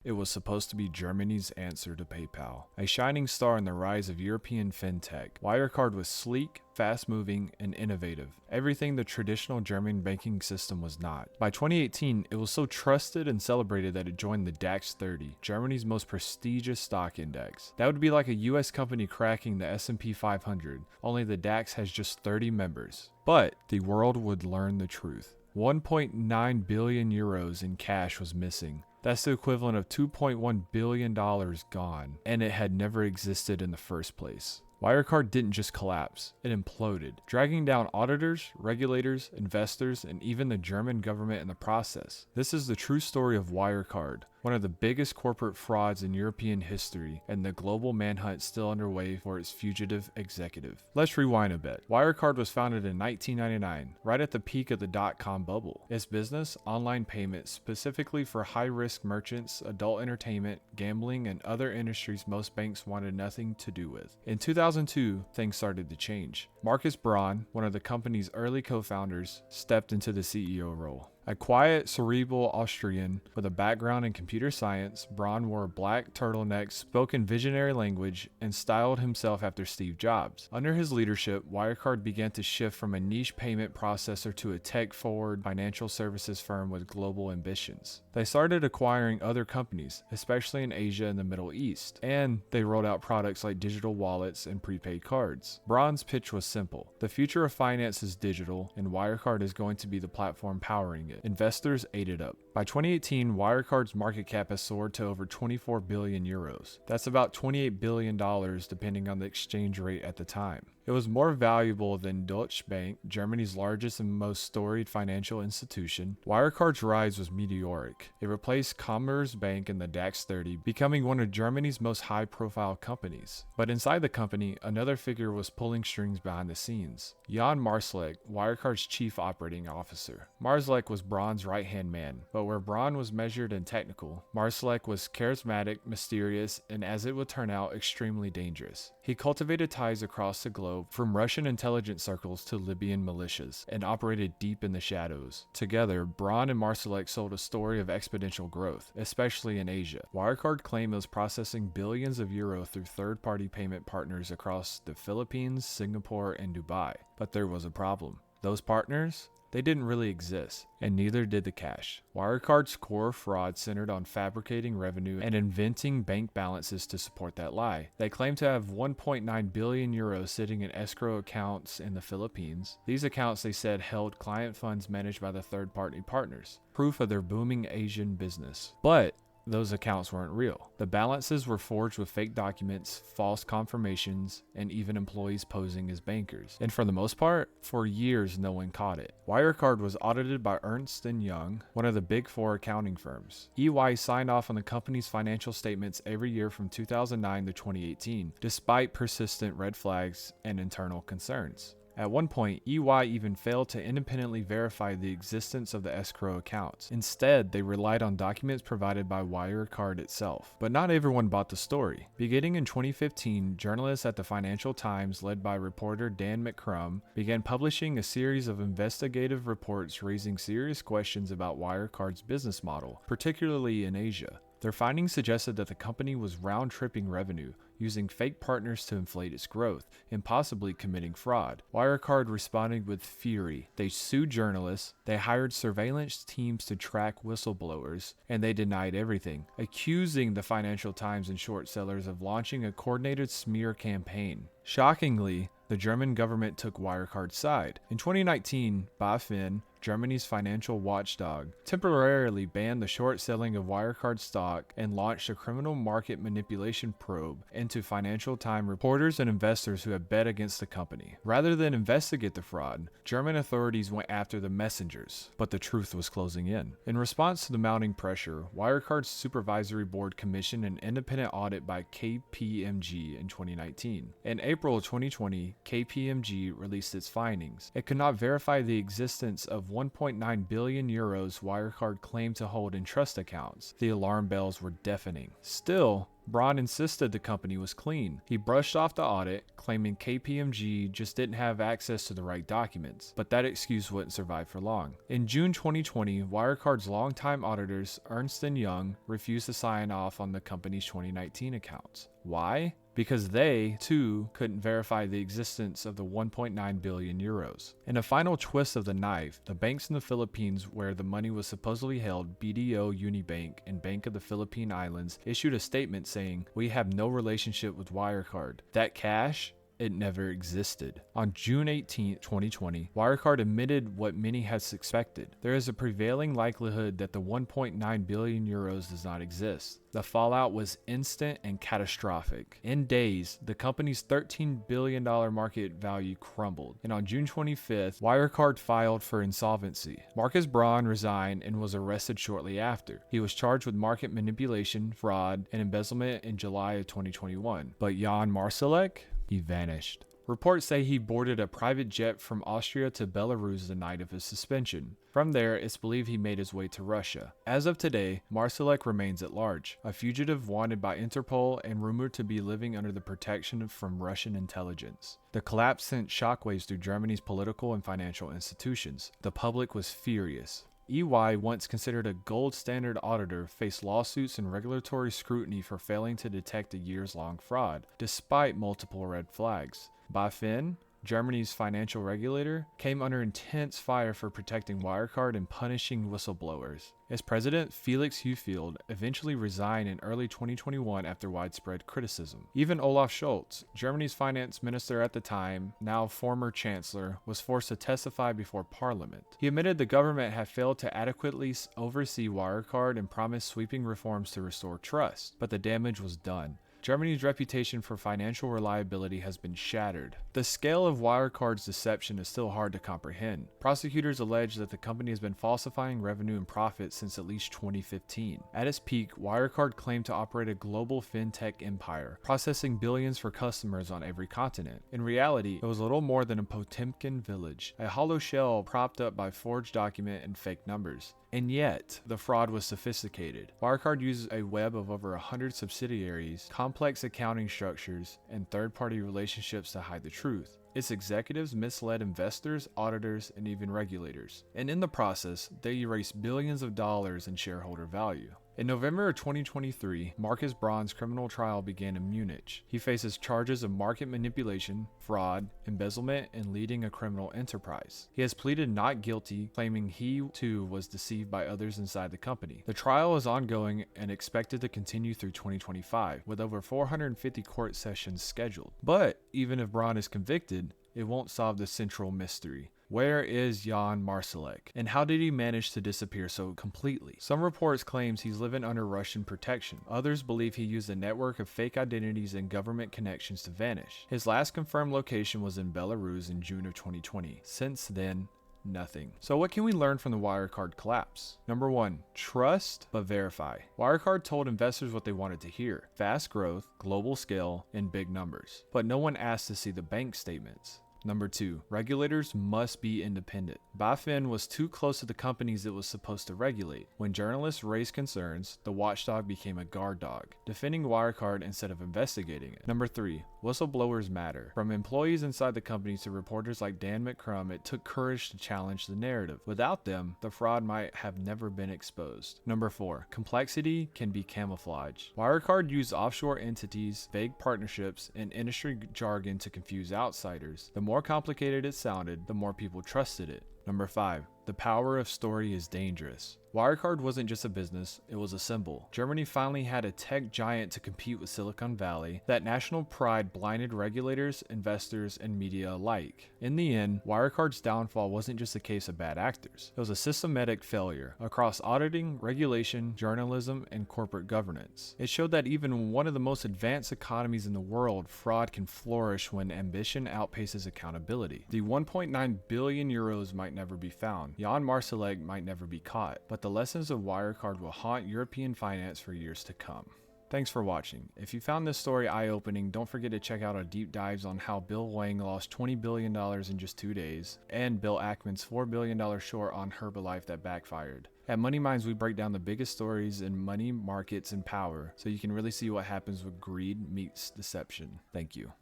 It was supposed to be Germany's answer to PayPal, a shining star in the rise of European fintech. Wirecard was sleek, fast-moving, and innovative, everything the traditional German banking system was not. By 2018, it was so trusted and celebrated that it joined the DAX 30, Germany's most prestigious stock index. That would be like a US company cracking the S&P 500, only the DAX has just 30 members. But the world would learn the truth. 1.9 billion euros in cash was missing. That's the equivalent of $2.1 billion gone, and it had never existed in the first place. Wirecard didn't just collapse, it imploded, dragging down auditors, regulators, investors, and even the German government in the process. This is the true story of Wirecard, one of the biggest corporate frauds in European history, and the global manhunt still underway for its fugitive executive. Let's rewind a bit. Wirecard was founded in 1999, right at the peak of the dot-com bubble. Its business, online payments, specifically for high-risk merchants, adult entertainment, gambling, and other industries most banks wanted nothing to do with. In 2002, things started to change. Markus Braun, one of the company's early co-founders, stepped into the CEO role. A quiet, cerebral Austrian with a background in computer science, Braun wore a black turtleneck, spoke in visionary language, and styled himself after Steve Jobs. Under his leadership, Wirecard began to shift from a niche payment processor to a tech-forward financial services firm with global ambitions. They started acquiring other companies, especially in Asia and the Middle East, and they rolled out products like digital wallets and prepaid cards. Braun's pitch was simple. The future of finance is digital, and Wirecard is going to be the platform powering it. Investors ate it up. By 2018, Wirecard's market cap has soared to over 24 billion euros. That's about $28 billion depending on the exchange rate at the time. It was more valuable than Deutsche Bank, Germany's largest and most storied financial institution. Wirecard's rise was meteoric. It replaced Commerzbank in the DAX 30, becoming one of Germany's most high-profile companies. But inside the company, another figure was pulling strings behind the scenes. Jan Marsalek, Wirecard's chief operating officer. Marsalek was Braun's right-hand man, but where Braun was measured and technical, Marsalek was charismatic, mysterious, and as it would turn out, extremely dangerous. He cultivated ties across the globe, from Russian intelligence circles to Libyan militias, and operated deep in the shadows. Together, Braun and Marsalek sold a story of exponential growth, especially in Asia. Wirecard claimed it was processing billions of euro through third-party payment partners across the Philippines, Singapore, and Dubai. But there was a problem. Those partners? They didn't really exist, and neither did the cash. Wirecard's core fraud centered on fabricating revenue and inventing bank balances to support that lie. They claimed to have 1.9 billion euros sitting in escrow accounts in the Philippines. These accounts, they said, held client funds managed by the third-party partners, proof of their booming Asian business. But those accounts weren't real. The balances were forged with fake documents, false confirmations, and even employees posing as bankers. And for the most part, for years no one caught it. Wirecard was audited by Ernst & Young, one of the big four accounting firms. EY signed off on the company's financial statements every year from 2009 to 2018, despite persistent red flags and internal concerns. At one point, EY even failed to independently verify the existence of the escrow accounts. Instead, they relied on documents provided by Wirecard itself. But not everyone bought the story. Beginning in 2015, journalists at the Financial Times, led by reporter Dan McCrum, began publishing a series of investigative reports raising serious questions about Wirecard's business model, particularly in Asia. Their findings suggested that the company was round-tripping revenue, using fake partners to inflate its growth, and possibly committing fraud. Wirecard responded with fury. They sued journalists, they hired surveillance teams to track whistleblowers, and they denied everything, accusing the Financial Times and short sellers of launching a coordinated smear campaign. Shockingly, the German government took Wirecard's side. In 2019, BaFin, Germany's financial watchdog, temporarily banned the short selling of Wirecard stock and launched a criminal market manipulation probe into Financial Times reporters and investors who had bet against the company. Rather than investigate the fraud, German authorities went after the messengers, but the truth was closing in. In response to the mounting pressure, Wirecard's supervisory board commissioned an independent audit by KPMG in 2019. In April 2020, KPMG released its findings. It could not verify the existence of of 1.9 billion euros Wirecard claimed to hold in trust accounts. The alarm bells were deafening. Still, Braun insisted the company was clean. He brushed off the audit, claiming KPMG just didn't have access to the right documents, but that excuse wouldn't survive for long. In June 2020, Wirecard's longtime auditors, Ernst and Young, refused to sign off on the company's 2019 accounts. Why? Because they, too, couldn't verify the existence of the 1.9 billion euros. In a final twist of the knife, the banks in the Philippines where the money was supposedly held, BDO Unibank and Bank of the Philippine Islands, issued a statement saying, "We have no relationship with Wirecard. That cash, it never existed." On June 18, 2020, Wirecard admitted what many had suspected. There is a prevailing likelihood that the 1.9 billion euros does not exist. The fallout was instant and catastrophic. In days, the company's $13 billion market value crumbled, and on June 25th, Wirecard filed for insolvency. Markus Braun resigned and was arrested shortly after. He was charged with market manipulation, fraud, and embezzlement in July of 2021. But Jan Marsalek? He vanished. Reports say he boarded a private jet from Austria to Belarus the night of his suspension. From there, it's believed he made his way to Russia. As of today, Marsalek remains at large, a fugitive wanted by Interpol and rumored to be living under the protection from Russian intelligence. The collapse sent shockwaves through Germany's political and financial institutions. The public was furious. EY, once considered a gold standard auditor, faced lawsuits and regulatory scrutiny for failing to detect a years-long fraud, despite multiple red flags. BaFin, Germany's financial regulator, came under intense fire for protecting Wirecard and punishing whistleblowers. Its president, Felix Heufield, eventually resigned in early 2021 after widespread criticism. Even Olaf Scholz, Germany's finance minister at the time, now former chancellor, was forced to testify before parliament. He admitted the government had failed to adequately oversee Wirecard and promised sweeping reforms to restore trust, but the damage was done. Germany's reputation for financial reliability has been shattered. The scale of Wirecard's deception is still hard to comprehend. Prosecutors allege that the company has been falsifying revenue and profits since at least 2015. At its peak, Wirecard claimed to operate a global fintech empire, processing billions for customers on every continent. In reality, it was little more than a Potemkin village, a hollow shell propped up by forged documents and fake numbers. And yet, the fraud was sophisticated. Wirecard uses a web of over 100 subsidiaries, complex accounting structures, and third-party relationships to hide the truth. Its executives misled investors, auditors, and even regulators. And in the process, they erased billions of dollars in shareholder value. In November of 2023, Markus Braun's criminal trial began in Munich. He faces charges of market manipulation, fraud, embezzlement, and leading a criminal enterprise. He has pleaded not guilty, claiming he too was deceived by others inside the company. The trial is ongoing and expected to continue through 2025, with over 450 court sessions scheduled. But even if Braun is convicted, it won't solve the central mystery. Where is Jan Marsalek, and how did he manage to disappear so completely? Some reports claim he's living under Russian protection. Others believe he used a network of fake identities and government connections to vanish. His last confirmed location was in Belarus in June of 2020. Since then, nothing. So what can we learn from the Wirecard collapse? Number 1, trust but verify. Wirecard told investors what they wanted to hear: fast growth, global scale, and big numbers. But no one asked to see the bank statements. Number 2, regulators must be independent. BaFin was too close to the companies it was supposed to regulate. When journalists raised concerns, the watchdog became a guard dog, defending Wirecard instead of investigating it. Number 3, whistleblowers matter. From employees inside the company to reporters like Dan McCrum, it took courage to challenge the narrative. Without them, the fraud might have never been exposed. Number 4, complexity can be camouflaged. Wirecard used offshore entities, vague partnerships, and industry jargon to confuse outsiders. The more complicated it sounded, the more people trusted it. Number 5, the power of story is dangerous. Wirecard wasn't just a business, it was a symbol. Germany finally had a tech giant to compete with Silicon Valley. That national pride blinded regulators, investors, and media alike. In the end, Wirecard's downfall wasn't just a case of bad actors. It was a systematic failure across auditing, regulation, journalism, and corporate governance. It showed that even in one of the most advanced economies in the world, fraud can flourish when ambition outpaces accountability. The 1.9 billion euros might never be found. Jan Marsalek might never be caught, but the lessons of Wirecard will haunt European finance for years to come. Thanks for watching. If you found this story eye-opening, don't forget to check out our deep dives on how Bill Wang lost $20 billion in just 2 days, and Bill Ackman's $4 billion short on Herbalife that backfired. At Money Minds, we break down the biggest stories in money, markets, and power, so you can really see what happens when greed meets deception. Thank you.